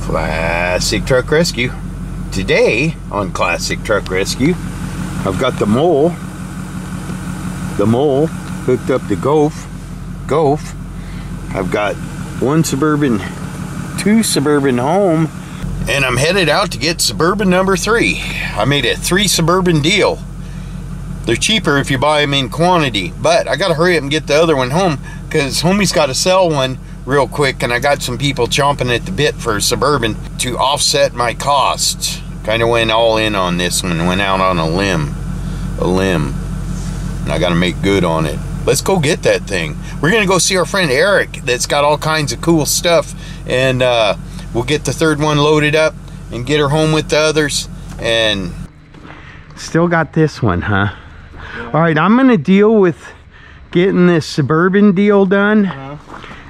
Classic Truck Rescue. Today on Classic Truck Rescue, I've got the mole hooked up to Golf. I've got two Suburban home, and I'm headed out to get Suburban number 3. I made a 3 Suburban deal. They're cheaper if you buy them in quantity, but I gotta hurry up and get the other one home because homie's got to sell one real quick, and I got some people chomping at the bit for a Suburban to offset my costs. Kind of went all in on this one, went out on a limb, and I got to make good on it. Let's go get that thing. We're gonna go see our friend Eric that's got all kinds of cool stuff, and we'll get the third one loaded up and get her home with the others. And still got this one, huh? Yeah. All right, I'm gonna deal with getting this Suburban deal done.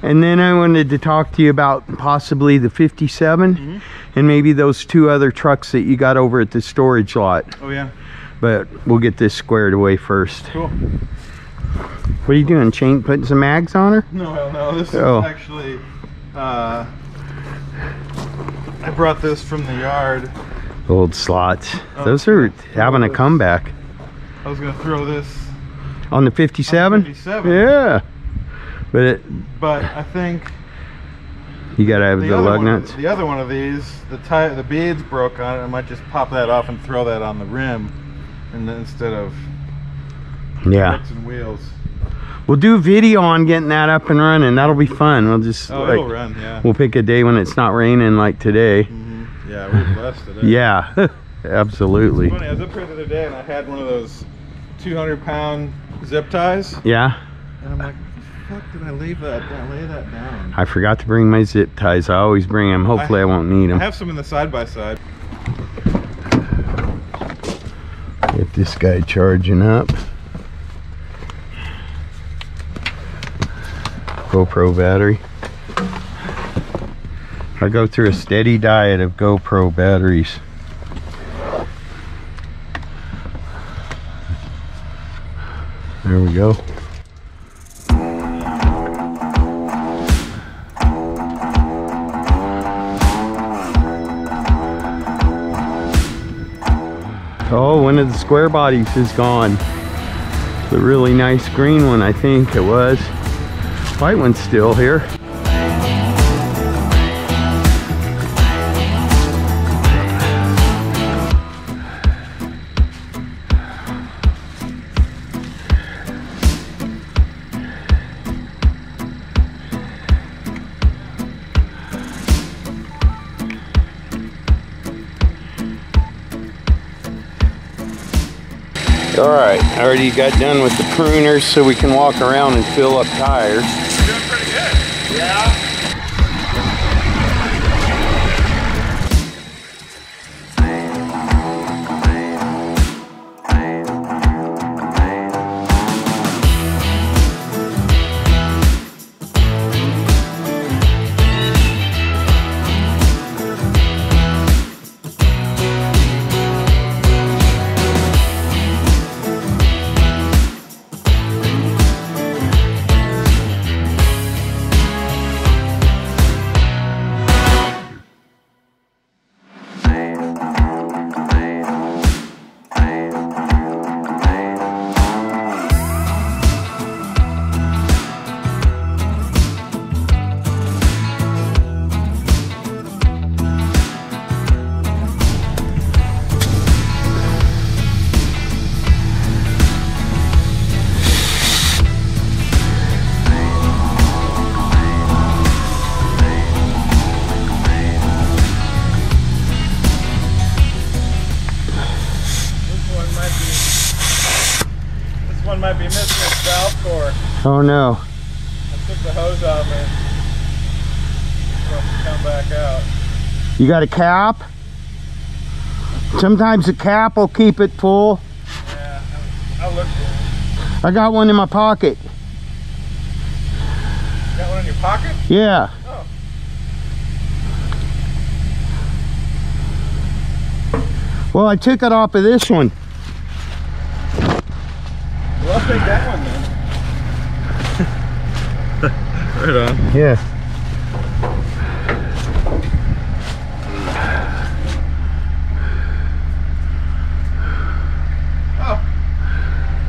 And then I wanted to talk to you about possibly the 57 and maybe those 2 other trucks that you got over at the storage lot. Oh yeah. But we'll get this squared away first. Cool. What are you doing? Putting some mags on her? No, hell no. This is actually, I brought this from the yard. Old slots. Those are having a comeback. I was gonna throw this on the 57? 57. Yeah. But I think you gotta have the lug nuts. The other one of these, the beads broke on it. I might just pop that off and throw that on the rim, and then instead of fixing wheels. We'll do a video on getting that up and running. That'll be fun. We'll just it'll run, yeah. We'll pick a day when it's not raining like today. Yeah, we're blessed today. Yeah, absolutely. It's funny, I was up here the other day and I had one of those 200-pound zip ties. Yeah. And I'm like, fuck, did I lay that down? I forgot to bring my zip ties. I always bring them. Hopefully I won't need them. I have some in the side-by-side. Get this guy charging up. GoPro battery. I go through a steady diet of GoPro batteries. There we go. Oh, one of the square bodies is gone. The really nice green one, I think it was. White one's still here. All right, I already got done with the pruners so we can walk around and fill up tires. You're doing pretty good. Yeah. Might be missing its valve core. Oh no. I took the hose off and it's supposed to come back out. You got a cap? Sometimes the cap will keep it full. Yeah, I'll look for it. I got one in my pocket. You got one in your pocket? Yeah. Oh. Well, I took it off of this one. Well, I'll take that one then. Right on. Yeah.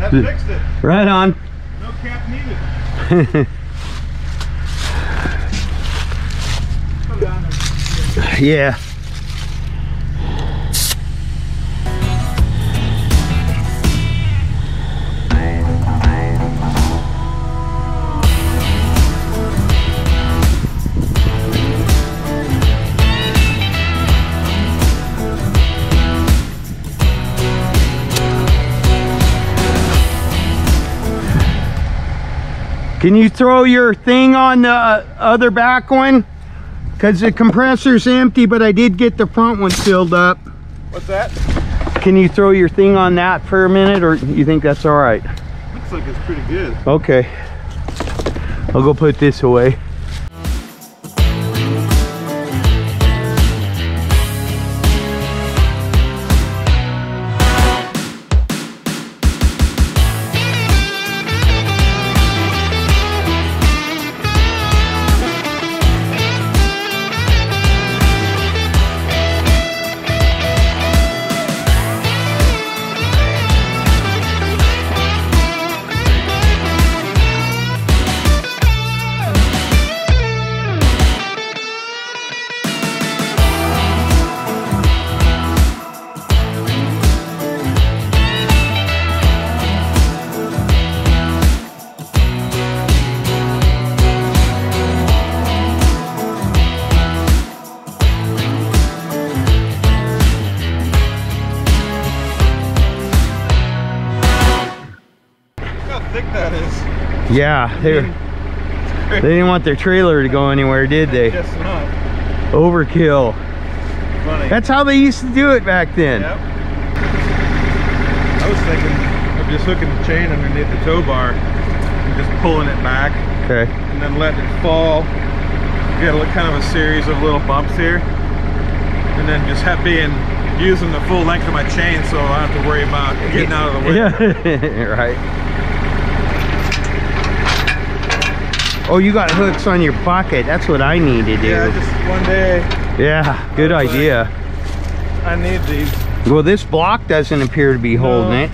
I fixed it. Right on. No cap needed. Go down there. Yeah. Can you throw your thing on the other back one? Because the compressor's empty, but I did get the front one filled up. What's that? Can you throw your thing on that for a minute, or you think that's all right? Looks like it's pretty good. Okay. I'll go put this away. Yeah, they didn't want their trailer to go anywhere, did they? Guess not. Overkill. Funny. That's how they used to do it back then. Yep. I was thinking of just hooking the chain underneath the tow bar and just pulling it back. Okay. And then letting it fall. Get a kind of a series of little bumps here. And then just using the full length of my chain so I don't have to worry about getting out of the way. Yeah, right. Oh, you got hooks on your bucket. That's what I need to do. Yeah, just one day. Yeah, good idea. I need these. Well, this block doesn't appear to be holding it.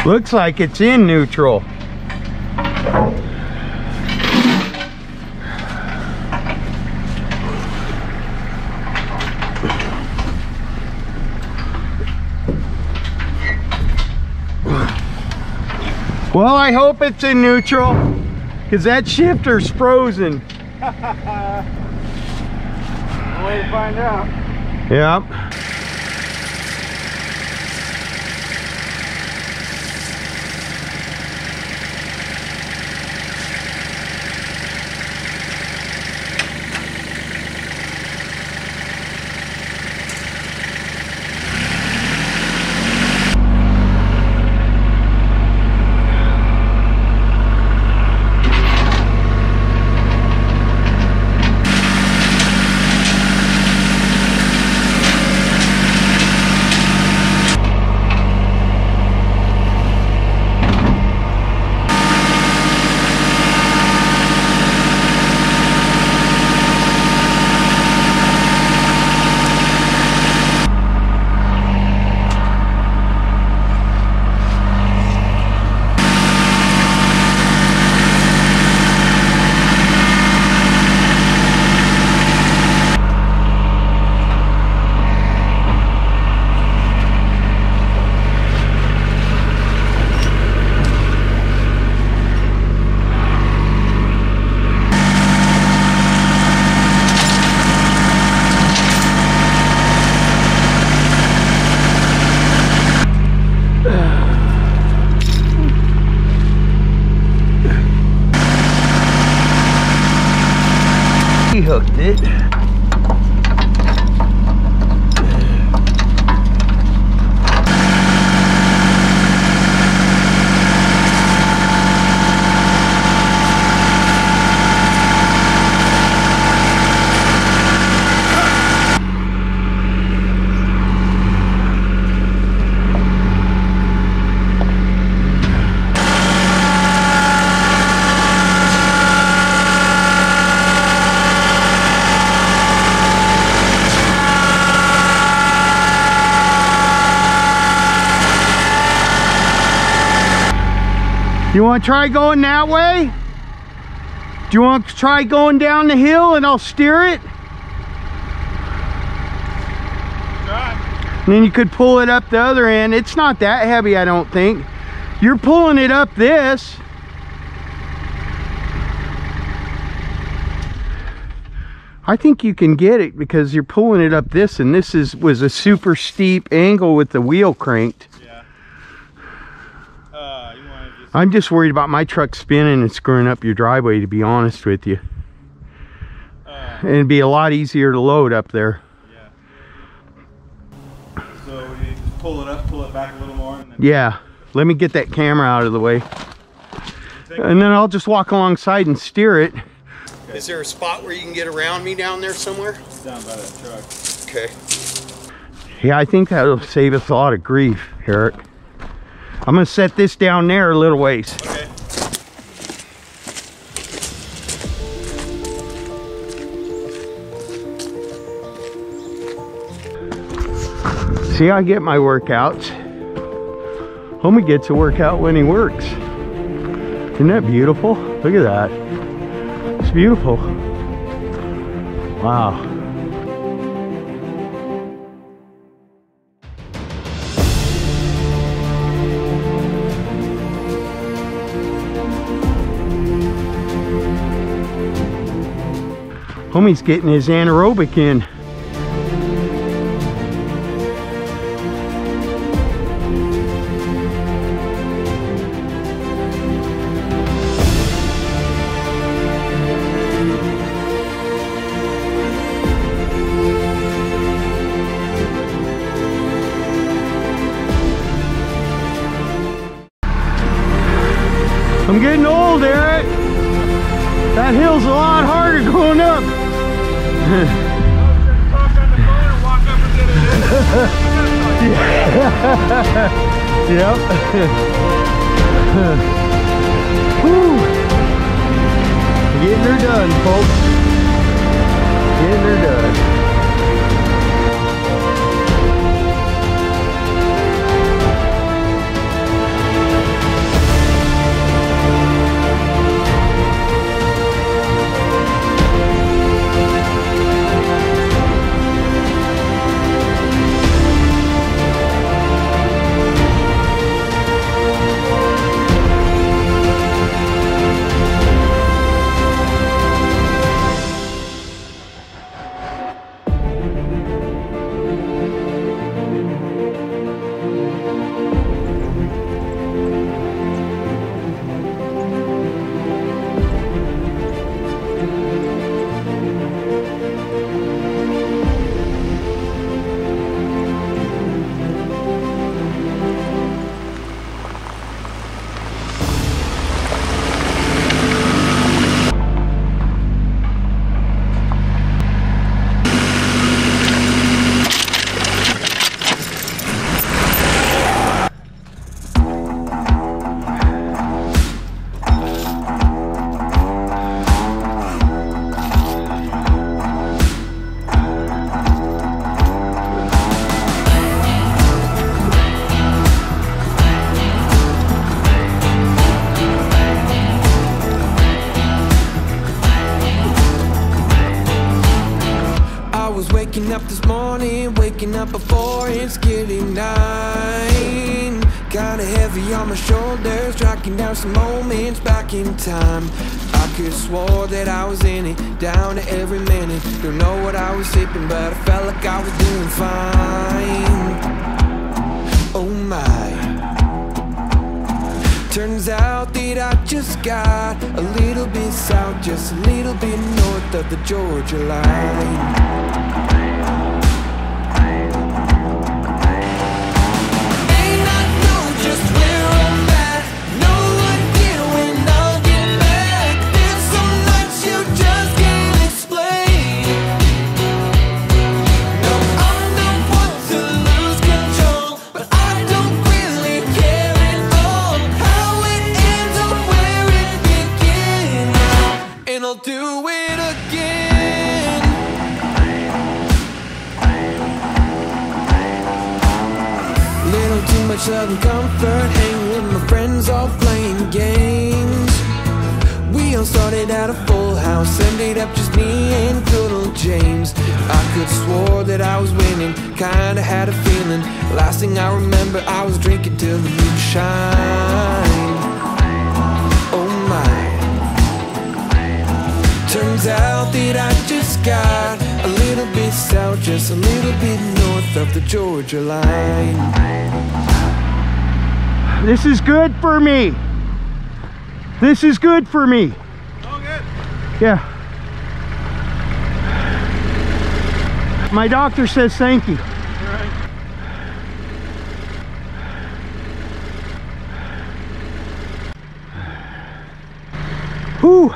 Looks like it's in neutral. Well, I hope it's in neutral, because that shifter's frozen. No way to find out. Yep. He hooked it. You want to try going that way? Do you want to try going down the hill and I'll steer it? And then you could pull it up the other end. It's not that heavy, I don't think. You're pulling it up this. I think you can get it because you're pulling it up this, and this was a super steep angle with the wheel cranked. Yeah. I'm just worried about my truck spinning and screwing up your driveway, to be honest with you. And it'd be a lot easier to load up there. Yeah. So you just pull it up, pull it back a little more. And then Yeah. Let me get that camera out of the way. And then I'll just walk alongside and steer it. Is there a spot where you can get around me down there somewhere? down by that truck. Okay. Yeah, I think that'll save us a lot of grief, Eric. I'm gonna set this down there a little ways. Okay. See, I get my workouts. Homie gets a workout when he works. Isn't that beautiful? Look at that. It's beautiful. Wow. Homie's getting his anaerobic in. I'm getting old, Eric. That hill's a lot harder going up. Yep. Getting her done, folks. Getting her done. Waking up this morning, waking up before it's getting 9. Kinda heavy on my shoulders, tracking down some moments back in time. I could've swore that I was in it, down to every minute. Don't know what I was sipping, but I felt like I was doing fine. Oh my. Turns out that I just got a little bit south, just a little bit north of the Georgia line. Southern comfort, hanging with my friends, all playing games. We all started at a full house, ended up just me and good old James. I could swore that I was winning, kinda had a feeling. Last thing I remember, I was drinking till the moonshine. Oh my. Turns out that I just got a little bit south, just a little bit north of the Georgia line. This is good for me. This is good for me. Oh, good. Yeah. My doctor says thank you. All right. Whew.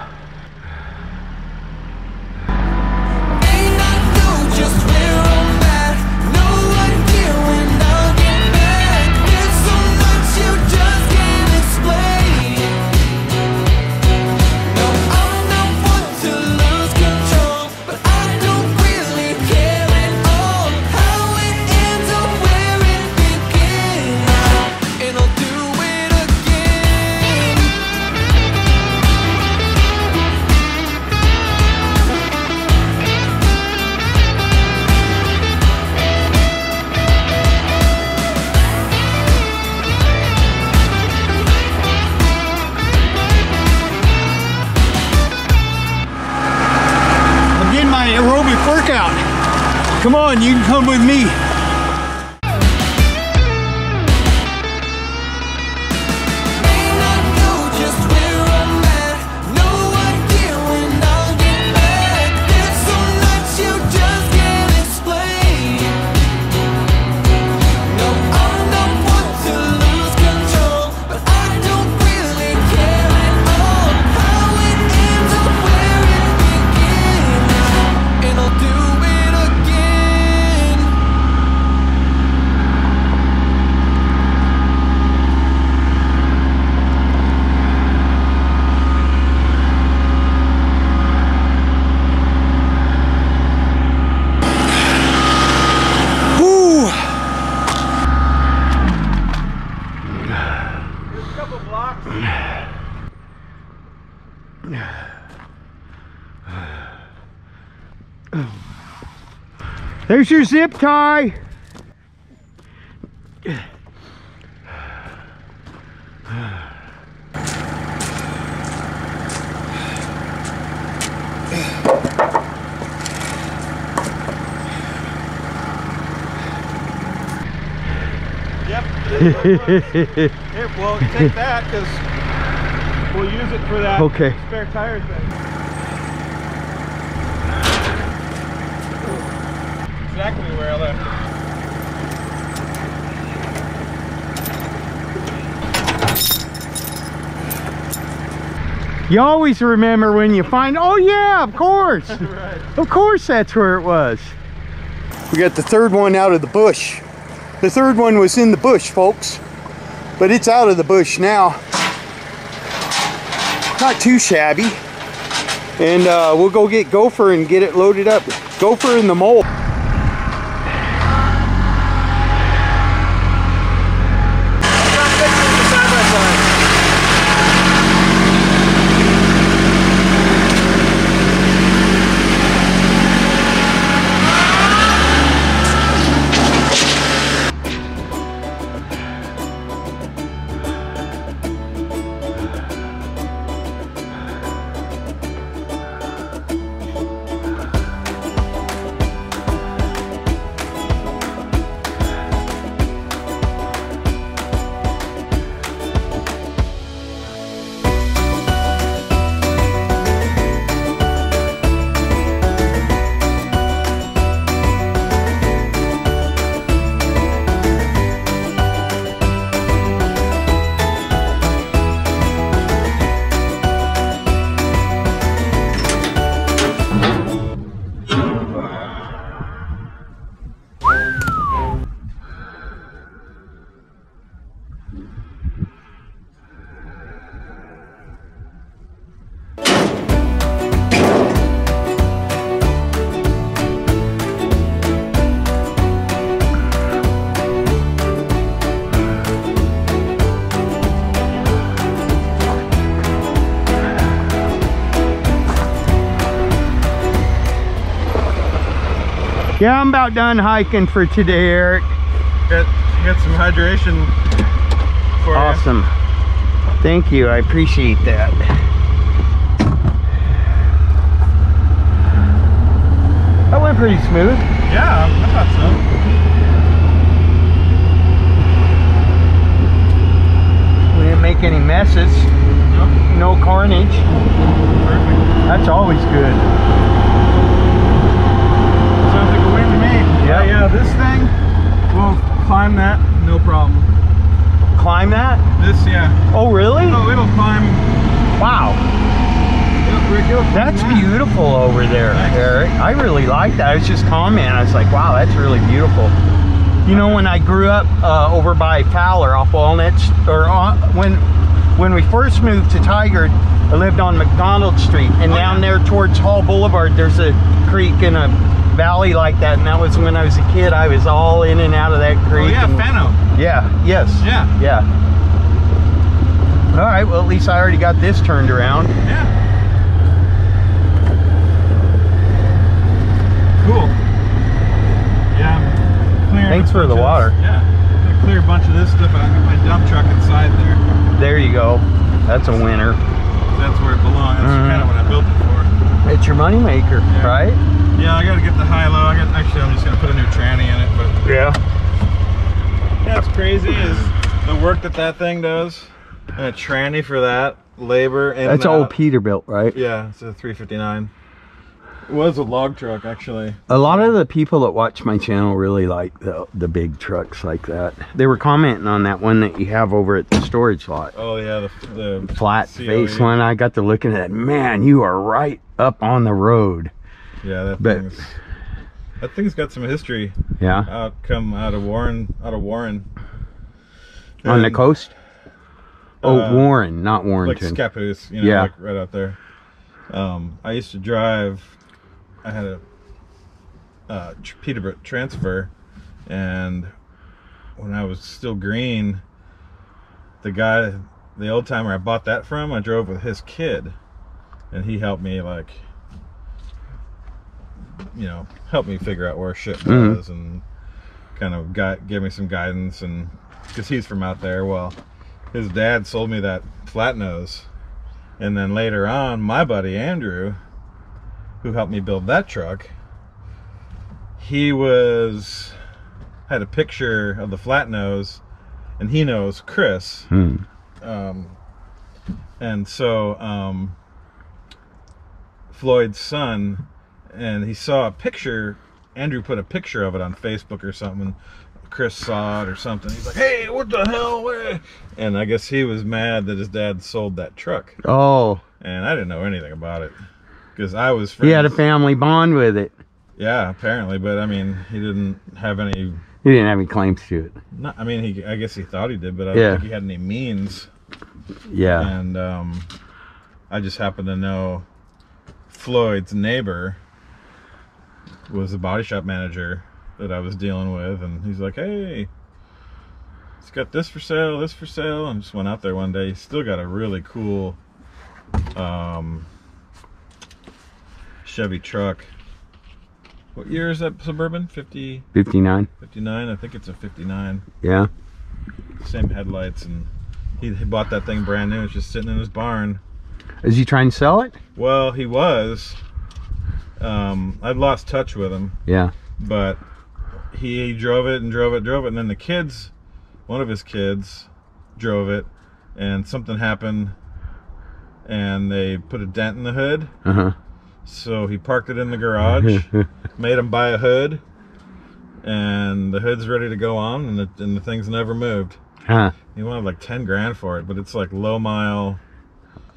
Aerobic workout. Come on, you can come with me. There's your zip tie. Yep. Here, well, take that because we'll use it for that Okay. spare tire thing. Exactly where I left it. You always remember when you find, oh yeah, of course. Right. Of course that's where it was. We got the third one out of the bush. The third one was in the bush, folks, but it's out of the bush now. Not too shabby. And we'll go get Gopher and get it loaded up. Gopher in the mole. Yeah, I'm about done hiking for today, Eric. Get some hydration for Awesome. Thank you. I appreciate that. That went pretty smooth. Yeah, I thought so. We didn't make any messes. Nope. No carnage. Perfect. That's always good. Sounds like a win to me. Yeah. Yeah, this thing will climb that, no problem. Climb that? This, yeah. Oh, really? Oh, it'll climb. Wow. It'll climb That's that. beautiful over there, Thanks. Eric. I really like that. I was just commenting. I was like, wow, that's really beautiful. You know, when I grew up over by Fowler off Walnut, or when we first moved to Tigard, I lived on McDonald Street, and down there towards Hall Boulevard, there's a creek and a valley like that, and that was when I was a kid. I was all in and out of that creek. Oh yeah, and, Fano. yeah, yes. Yeah. Yeah. All right, well, at least I already got this turned around. Yeah. Cool. Yeah, I'm clearing. Thanks for the water. Yeah. I'm gonna clear a bunch of this stuff out and get my dump truck inside there. There you go. That's a winner. That's where it belongs. That's kind of what I built it for. It's your money maker, Yeah. right? Yeah, I gotta get the high-low. Actually, I'm just gonna put a new tranny in it, but Yeah. yeah, it's crazy is the work that thing does. And a tranny for that labor and That's old Peterbilt, right? Yeah, it's a 359. It was a log truck actually. A lot of the people that watch my channel really like the big trucks like that. They were commenting on that one that you have over at the storage lot. Oh yeah, the Flat COE. face one. I got to looking at it. Man, you are right up on the road. Yeah, But- that thing's got some history. Yeah. Out of Warren. On the And, coast? Oh, uh, Warren, not like Warrenton. Scappoose, you know, Yeah. like right out there. I used to drive. I had a Peterbilt Transfer, and when I was still green, the old timer I bought that from, I drove with his kid, and he helped me help me figure out where shit was, and kind of gave me some guidance, and because he's from out there. Well, his dad sold me that flat nose, and then later on, my buddy Andrew, who helped me build that truck, he had a picture of the flat nose, and he knows Chris. And so Floyd's son, and he saw a picture. Andrew put a picture of it on Facebook or something. Chris saw it or something. He's like, "Hey, what the hell?" And I guess he was mad that his dad sold that truck. Oh. And I didn't know anything about it because I was friends. He had a family bond with it. Yeah, apparently, but I mean, he didn't have any. He didn't have any claims to it. Not, I mean, I guess he thought he did, but I Yeah. don't think he had any means. Yeah. And I just happened to know Floyd's neighbor was the body shop manager that I was dealing with, and he's like, "Hey, it's got this for sale, this for sale," and just went out there one day. He's still got a really cool Chevy truck. What year is that Suburban? 59. 59? I think it's a 59. Yeah. Same headlights, and he bought that thing brand new. It's just sitting in his barn. Is he trying to sell it? Well, he was. I'd lost touch with him, Yeah. but he drove it, and then the kids, one of his kids, drove it, and something happened, and they put a dent in the hood. Uh-huh. So he parked it in the garage, made him buy a hood, and the hood's ready to go on, and the thing's never moved. Huh. He wanted like 10 grand for it, but it's like low mile.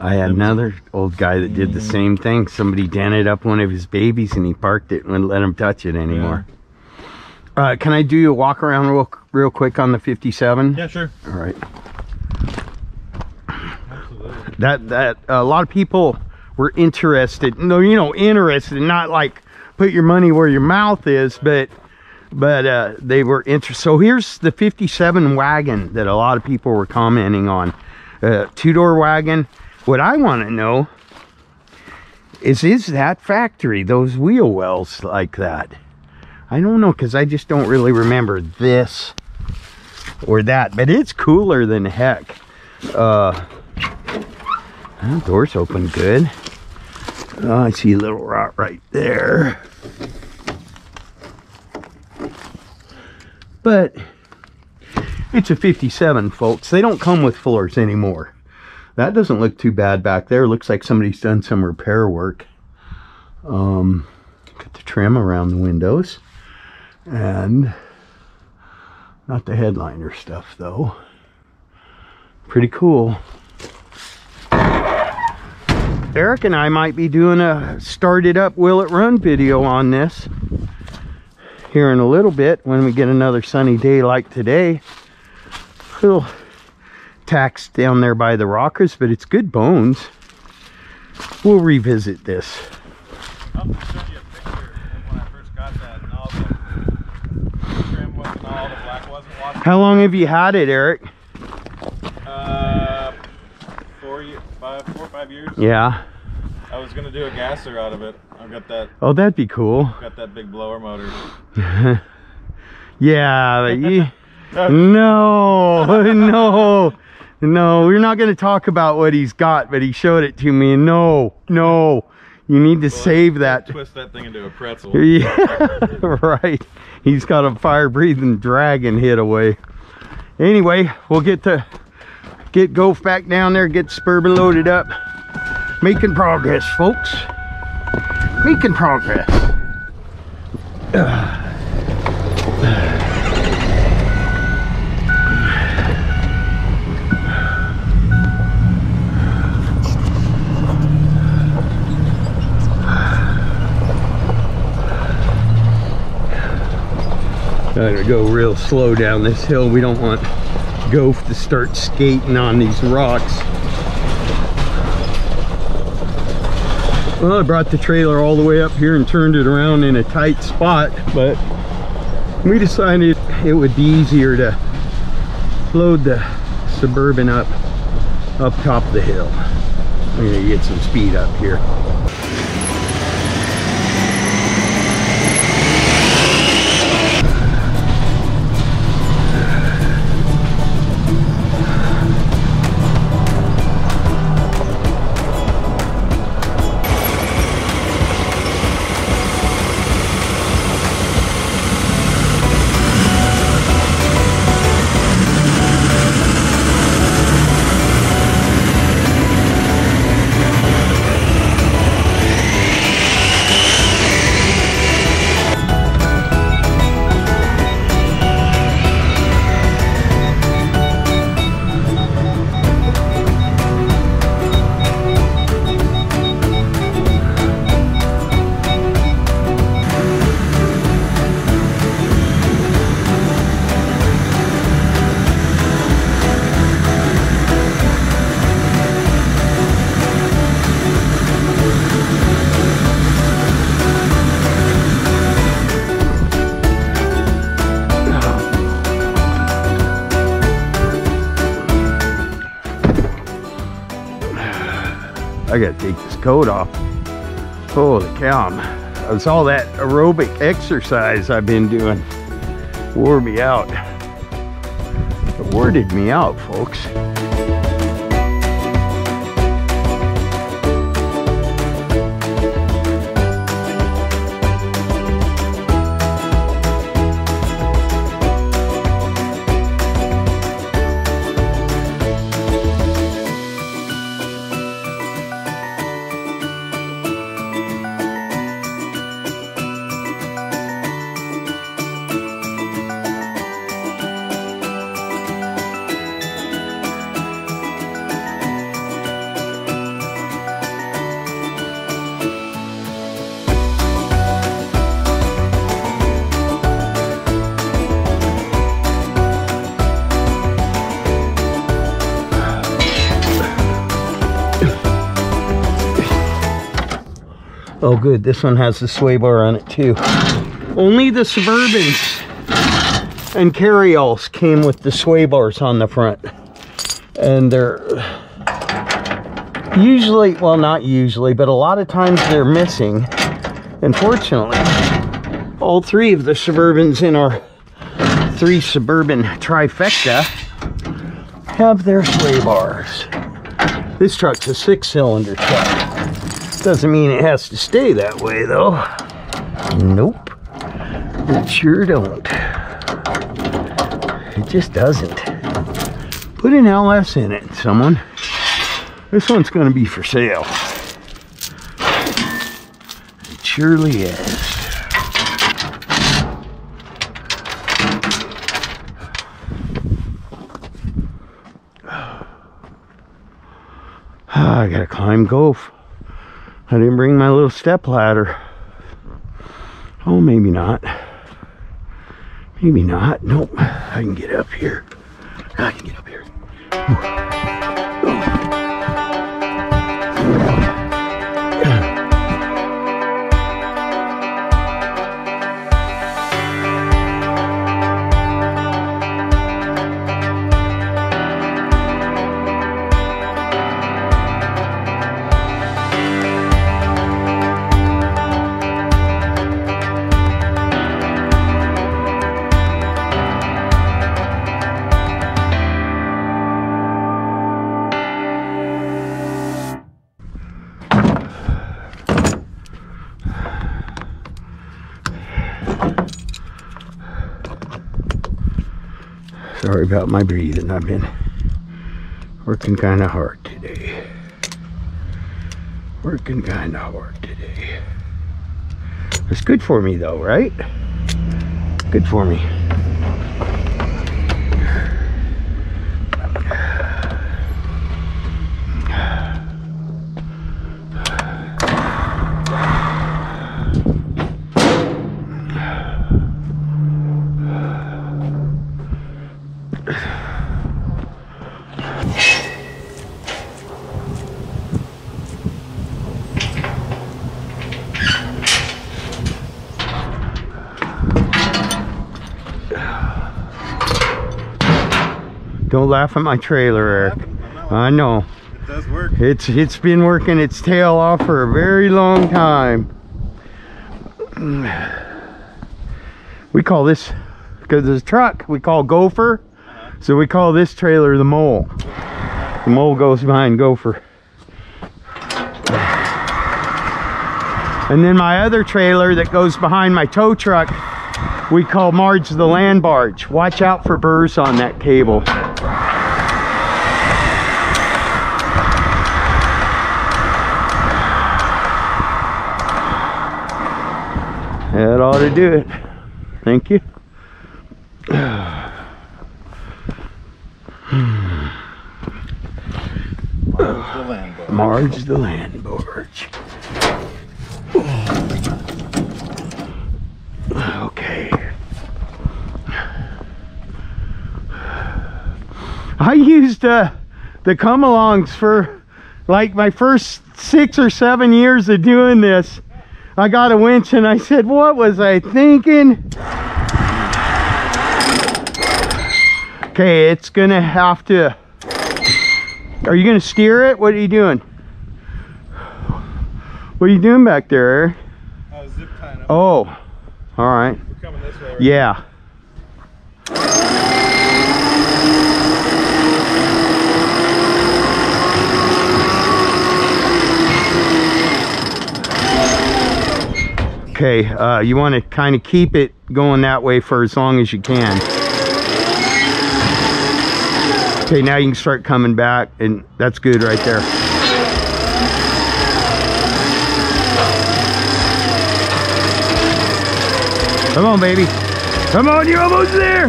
I had another old guy that did the same thing. Somebody dented up one of his babies and he parked it and wouldn't let him touch it anymore. Can I do a walk around real quick on the 57? Yeah, sure. All right. Absolutely. That a lot of people were interested. No, interested, not like put your money where your mouth is, but they were interested. So here's the 57 wagon that a lot of people were commenting on. Two-door wagon. What I want to know is that factory, those wheel wells like that? I don't know, because I just don't really remember this or that, but it's cooler than heck. Door's open good. Oh, I see a little rot right there. But it's a 57, folks. They don't come with floors anymore. That doesn't look too bad back there. Looks like somebody's done some repair work. Got the trim around the windows. And not the headliner stuff, though. Pretty cool. Eric and I might be doing a started up Will It Run video on this here in a little bit when we get another sunny day like today. Little tax down there by the rockers, but it's good bones. We'll revisit this. I'll show you a picture of when I first got that, and all the trim wasn't, all the black wasn't washed. How long have you had it, Eric? 4 or 5 years. Yeah. I was gonna do a gasser out of it. I've got that. Oh, that'd be cool. Got that big blower motor. Yeah, but you... No, we're not going to talk about what he's got, but he showed it to me, and no, you need to save that. Twist that thing into a pretzel. Yeah, right. He's got a fire-breathing dragon hid away. Anyway, we'll get Goph back down there, get Suburban loaded up. Making progress, folks. Making progress. Trying to go real slow down this hill. We don't want Goph to start skating on these rocks. Well, I brought the trailer all the way up here and turned it around in a tight spot, but we decided it would be easier to load the Suburban up top of the hill. We're gonna get some speed up here. I gotta take this coat off. Holy cow. It's all that aerobic exercise I've been doing. Wore me out. It worded me out, folks. Oh good, this one has the sway bar on it too. Only the Suburbans and carryalls came with the sway bars on the front. And they're usually, well not usually, but a lot of times they're missing. Unfortunately, all three of the Suburbans in our 3 Suburban trifecta have their sway bars. This truck's a 6-cylinder truck. Doesn't mean it has to stay that way though. Nope, it sure don't. It just doesn't. Put an LS in it, someone. This one's gonna be for sale. It surely is. I gotta climb Gulf. I didn't bring my little step ladder. Oh, maybe not. Maybe not. Nope. I can get up here. I can get up here. Sorry about my breathing. I've been working kind of hard today. Working kind of hard today. It's good for me though, right? Good for me. Don't laugh at my trailer, Eric. I know. It does work. It's been working its tail off for a very long time. We call this, because it's a truck, we call Gopher. So we call this trailer the Mole. The Mole goes behind Gopher. And then my other trailer that goes behind my tow truck, we call Marge the Land Barge. Watch out for burrs on that cable. That ought to do it. Thank you. Marge the Land Barge. Okay. I used the come-alongs for like my first 6 or 7 years of doing this. I got a winch and I said, what was I thinking? Okay, it's gonna have to. Are you gonna steer it? What are you doing? What are you doing back there, Eric? Zip tying up. Oh, all right. We're coming this way, right? Yeah. Okay, you want to kind of keep it going that way for as long as you can. Okay, now you can start coming back, and that's good right there. Come on, baby. Come on, you're almost there.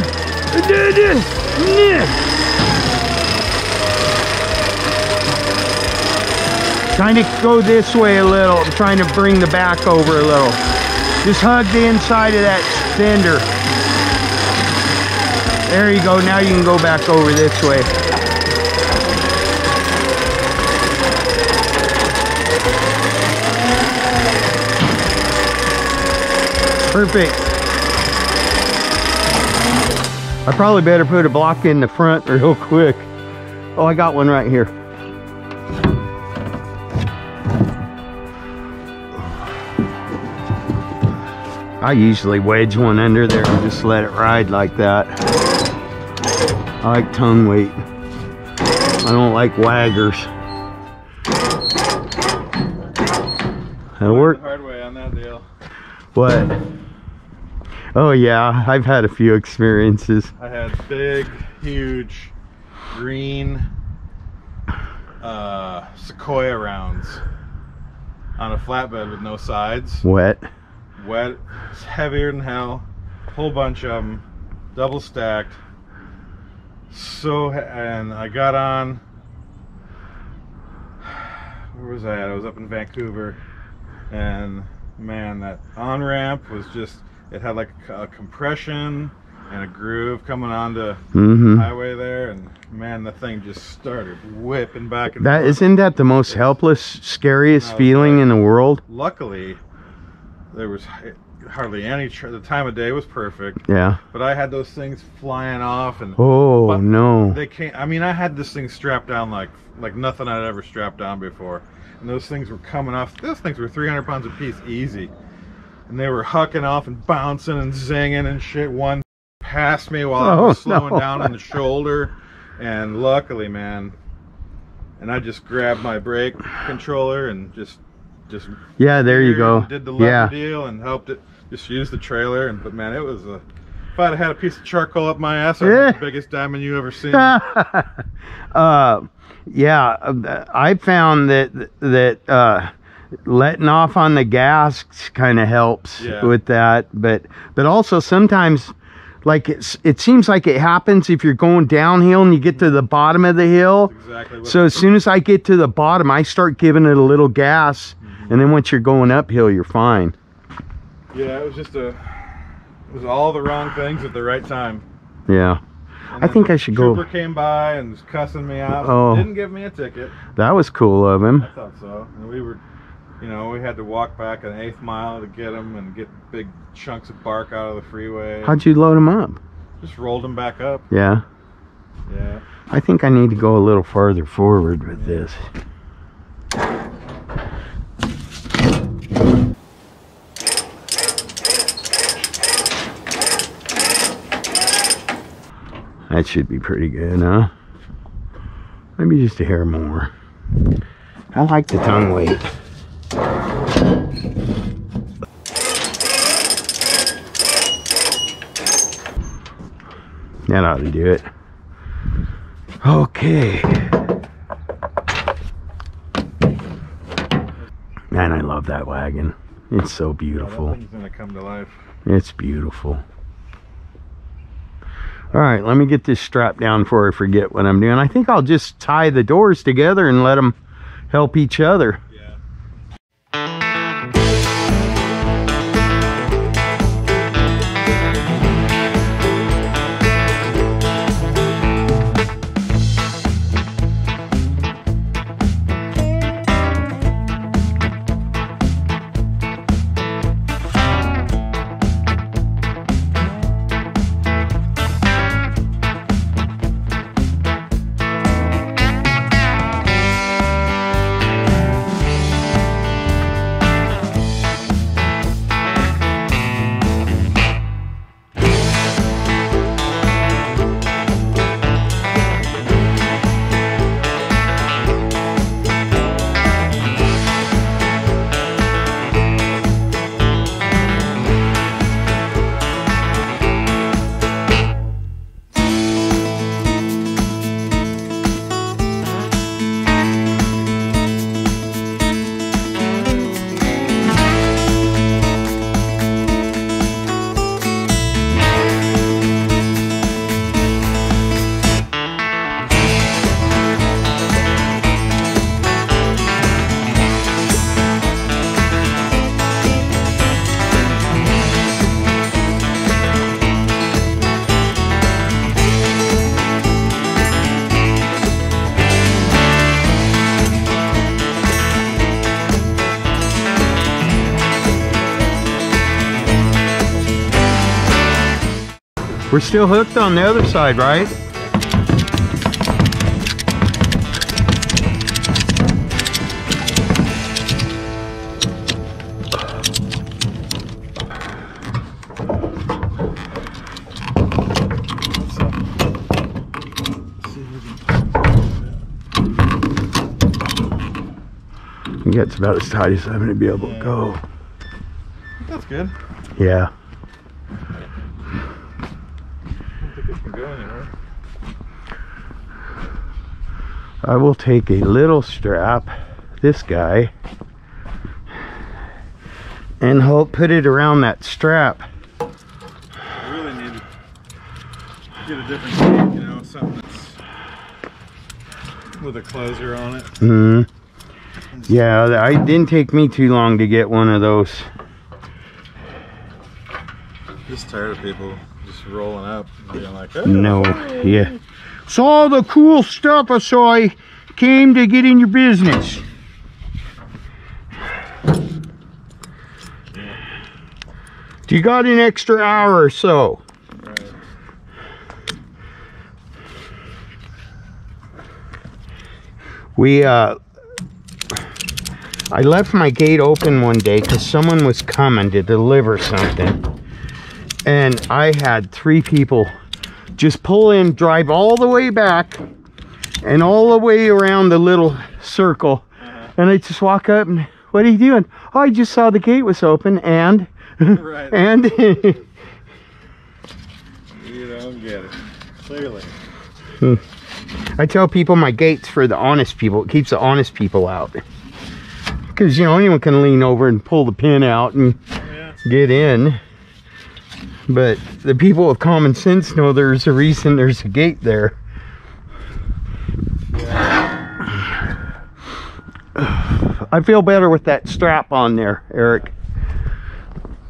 Kind of go this way a little. I'm trying to bring the back over a little. Just hug the inside of that fender. There you go. Now you can go back over this way. Perfect. I probably better put a block in the front real quick. Oh, I got one right here. I usually wedge one under there and just let it ride like that. I like tongue weight. I don't like waggers. That'll work. The hard way on that deal. What? Oh yeah, I've had a few experiences. I had big, huge, green Sequoia rounds on a flatbed with no sides. Wet. Wet. It's heavier than hell. Whole bunch of them, double stacked. And I got on. Where was I at? I was up in Vancouver, and man, that on ramp was just. It had like a compression and a groove coming onto the highway there, and man, the thing just started whipping back and forth. Isn't that the most helpless, scariest feeling in the world? Luckily, there was hardly any. The time of day was perfect. Yeah. But I had those things flying off, and oh no, they can't. I mean, I had this thing strapped down like nothing I'd ever strapped down before, and those things were coming off. Those things were 300 pounds a piece, easy. And they were hucking off and bouncing and zinging and shit. One passed me while I was slowing down on the shoulder. And luckily, man, and I just grabbed my brake controller and just yeah, there you go. Did the lever deal and helped it. Just use the trailer. But man, it was a. If I'd had a piece of charcoal up my ass, I'd have the biggest diamond you ever seen. Yeah, I found that letting off on the gas kind of helps with that, but also sometimes, like it seems like it happens if you're going downhill and you get to the bottom of the hill. Exactly. So as soon as I get to the bottom, I start giving it a little gas, and then once you're going uphill, you're fine. Yeah, it was just it was all the wrong things at the right time. Yeah. I think I should go. Trooper came by and was cussing me out. Oh. Didn't give me a ticket. That was cool of him. I thought so. And we were, we had to walk back an 1/8 mile to get him and get big chunks of bark out of the freeway. How'd you load him up? Just rolled him back up. Yeah. Yeah. I think I need to go a little farther forward with this. That should be pretty good, huh? Maybe just a hair more. I like the tongue weight. That ought to do it. Okay. Man, I love that wagon. It's so beautiful. That thing's gonna come to life. It's beautiful. All right, let me get this strapped down before I forget what I'm doing. I think I'll just tie the doors together and let them help each other. Yeah. We're still hooked on the other side, right? think that's about as tight as I'm going to be able to go. That's good. Yeah. I don't think it can go anywhere. I will take a little strap, this guy, and help put it around that strap. I really need to get a different gate, you know, something that's with a closer on it. Yeah, it didn't take me too long to get one of those. Just tired of people just rolling up and being like, oh. No, yeah. Saw the cool stuff, so I came to get in your business. You got an extra hour or so. Right. I left my gate open one day because someone was coming to deliver something. And I had 3 people just pull in, drive all the way back and all the way around the little circle. And I just walk up and, what are you doing? Oh, I just saw the gate was open and... Right. And... You don't get it. Clearly. I tell people my gate's for the honest people. It keeps the honest people out. Because, you know, anyone can lean over and pull the pin out and get in. But the people with common sense know there's a reason there's a gate there. I feel better with that strap on there, Eric.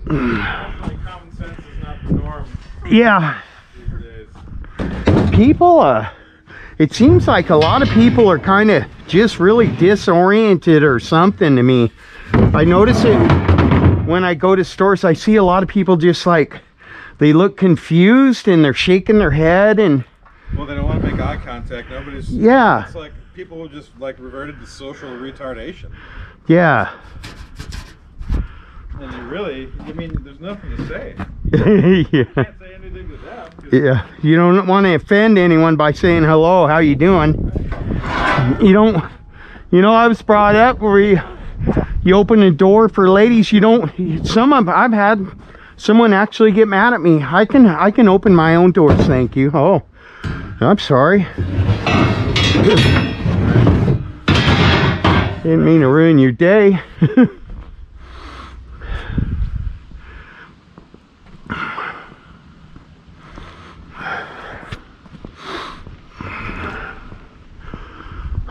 Like common sense is not the norm Yeah. these days. People, it seems like a lot of people are kind of just really disoriented or something to me. I notice it when I go to stores. I see a lot of people just like, they look confused and they're shaking their head and... Well, they don't want to make eye contact. Nobody's... Yeah. It's like people just like reverted to social retardation. Yeah. And you really, I mean, there's nothing to say. Yeah. You can't say anything to them. Yeah. You don't want to offend anyone by saying hello, how you doing? You don't... You know, I was brought up where you open a door for ladies. You don't... I've had someone actually get mad at me. I can open my own doors, thank you. Oh, I'm sorry. Didn't mean to ruin your day.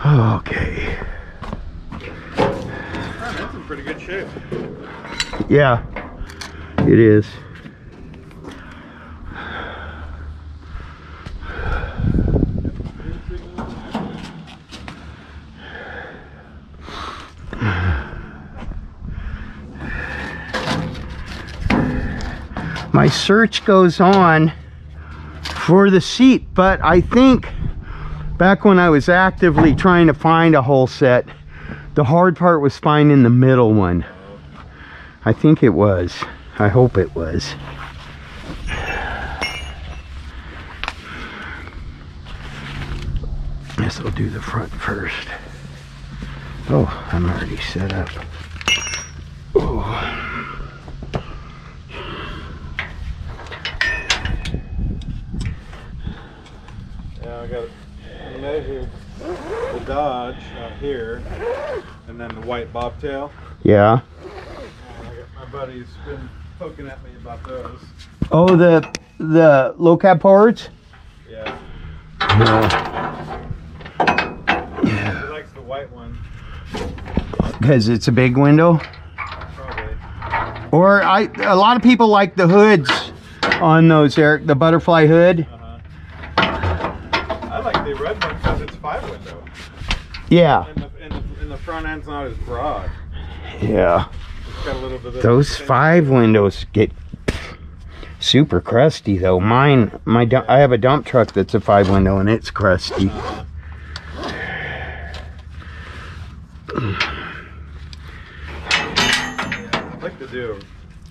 Okay. That's in pretty good shape. Yeah, it is. My search goes on for the seat, but I think back when I was actively trying to find a whole set, the hard part was finding the middle one. I think it was. I hope it was. Guess I'll do the front first. Oh, I'm already set up. Oh. Yeah, I got measured the Dodge out here, and then the white bobtail. Yeah. And I got my buddy's been poking at me about those. Oh, the low cab parts? Yeah. Yeah. He likes the white one. Because it's a big window? Probably. Or a lot of people like the hoods on those, Eric, the butterfly hood. I like the red one because it's 5-window. Yeah. And the front end's not as broad. Yeah. It's got a little bit of Those 5 windows get super crusty though. I have a dump truck that's a 5 window and it's crusty. I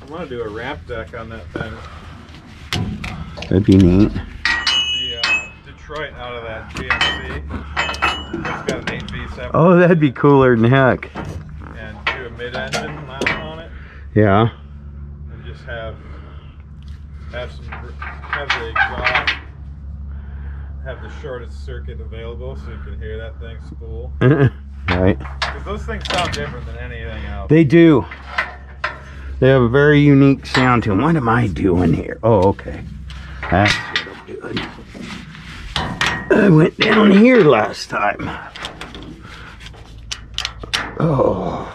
want to do a ramp deck on that thing. That'd be neat. The Detroit out of that GMC. It's got an 8V7. Oh, that'd be cooler than heck. Yeah, mid-engine mount on it, Yeah. and just have the exhaust, have the shortest circuit available so you can hear that thing spool. Right. Because those things sound different than anything else. They do. They have a very unique sound to them. What am I doing here? Oh, okay. That's what I'm doing. I went down here last time. Oh.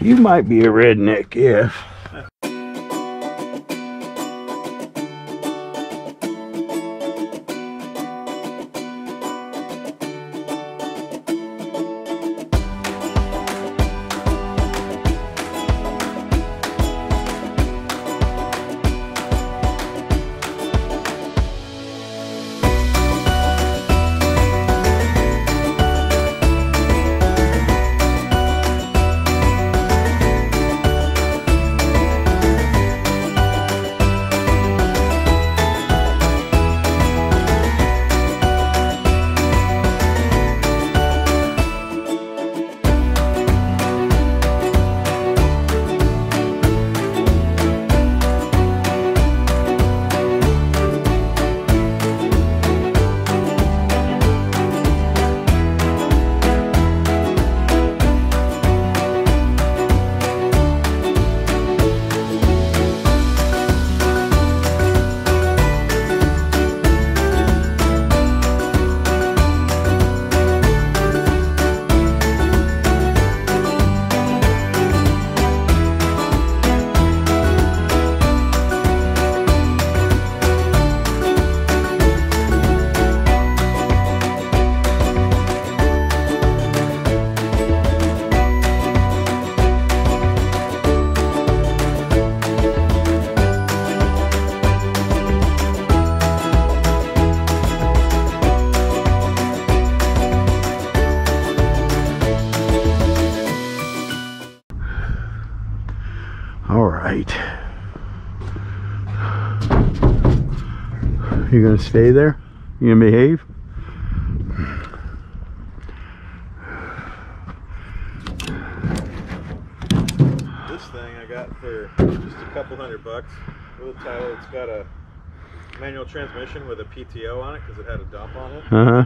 You might be a redneck if. You gonna stay there? You gonna behave? This thing I got for just a couple $100. Little Tyler, it's got a manual transmission with a PTO on it because it had a dump on it. Uh-huh.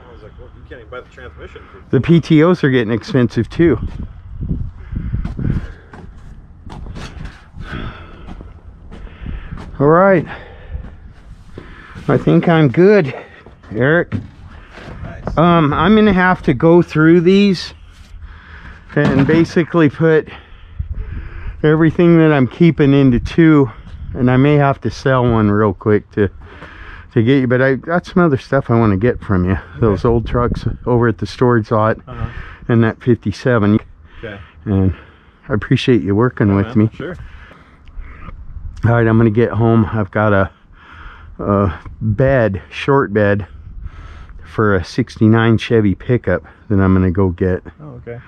I was like, well, you can't even buy the transmission. The PTOs are getting expensive too. All right, I think I'm good, Eric. Nice. I'm gonna have to go through these and basically put everything that I'm keeping into two, and I may have to sell one real quick to get you, but I got some other stuff I want to get from you. Okay. Those old trucks over at the storage lot, and that 57. Okay. And I appreciate you working with me. Sure. All right, I'm gonna get home. I've got a bed, short bed for a 69 Chevy pickup that I'm gonna go get. Oh, okay.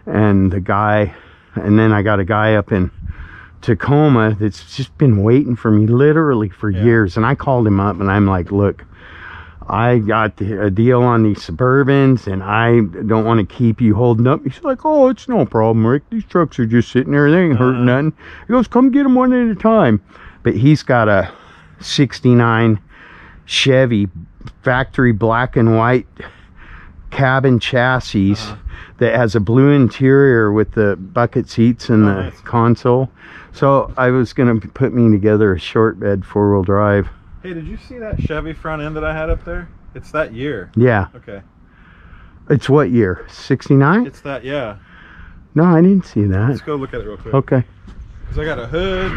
And the guy, and then I got a guy up in Tacoma that's just been waiting for me literally for years. And I called him up and I'm like, look, I got a deal on these Suburbans and I don't want to keep you holding up. He's like, oh, it's no problem, Rick. These trucks are just sitting there. They ain't hurting nothing. He goes, come get them one at a time. But he's got a 69 Chevy factory black and white cabin chassis that has a blue interior with the bucket seats and the console. So I was going to put me together a short bed 4-wheel drive. Hey, did you see that Chevy front end that I had up there? It's that year. Yeah. Okay. It's what year? 69? It's that, yeah. No, I didn't see that. Let's go look at it real quick. Okay. Because I got a hood,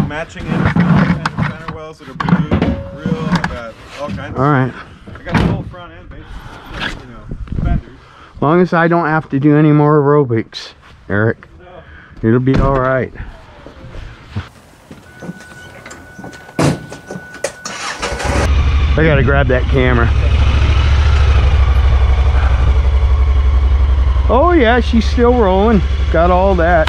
matching fender wells that are blue, grill, I got all kinds of All right. stuff. I got the whole front end, basically, you know, fenders. As long as I don't have to do any more aerobics, Eric, it'll be all right. I gotta grab that camera. Oh yeah, she's still rolling. Got all that.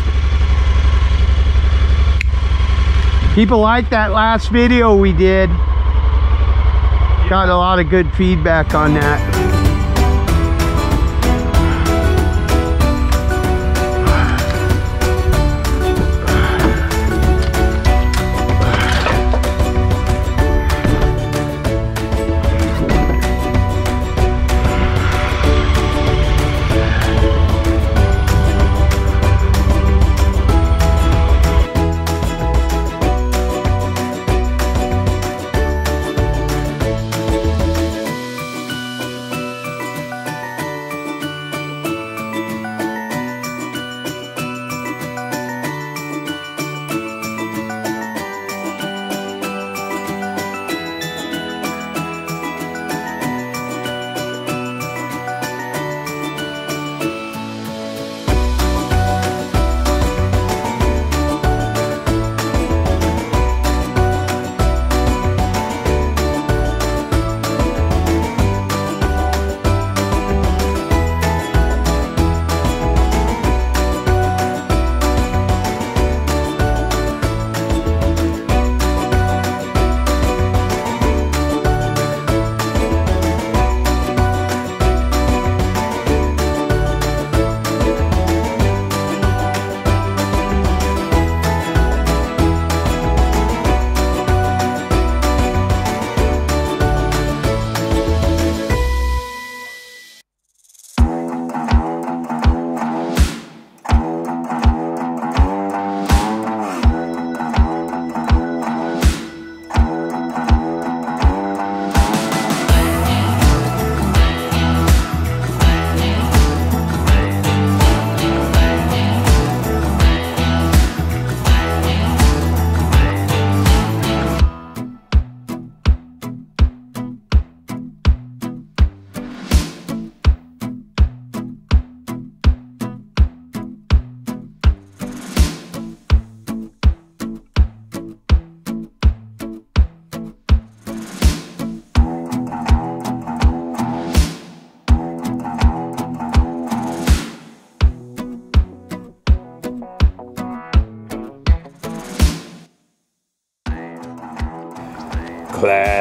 People like that last video we did. Got a lot of good feedback on that.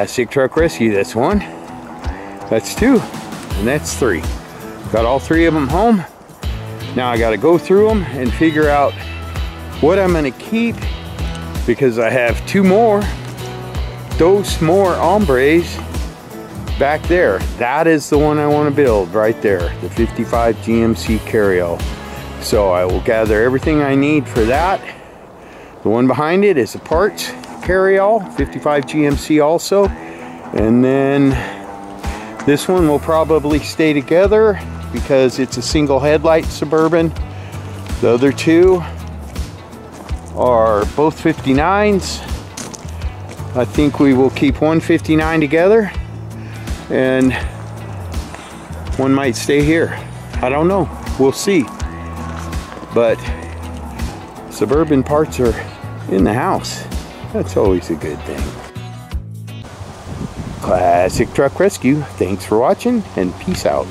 Classic Truck Rescue, that's one, that's two, and that's three. Got all three of them home. Now I got to go through them and figure out what I'm going to keep, because I have two more, those more Hombres back there. That is the one I want to build right there, the 55 GMC carryall. So I will gather everything I need for that. The one behind it is a parts carryall, 55 GMC also. And then this one will probably stay together because it's a single headlight Suburban. The other two are both 59s. I think we will keep one 59 together and one might stay here. I don't know, we'll see. But Suburban parts are in the house. That's always a good thing. Classic Truck Rescue, thanks for watching and peace out.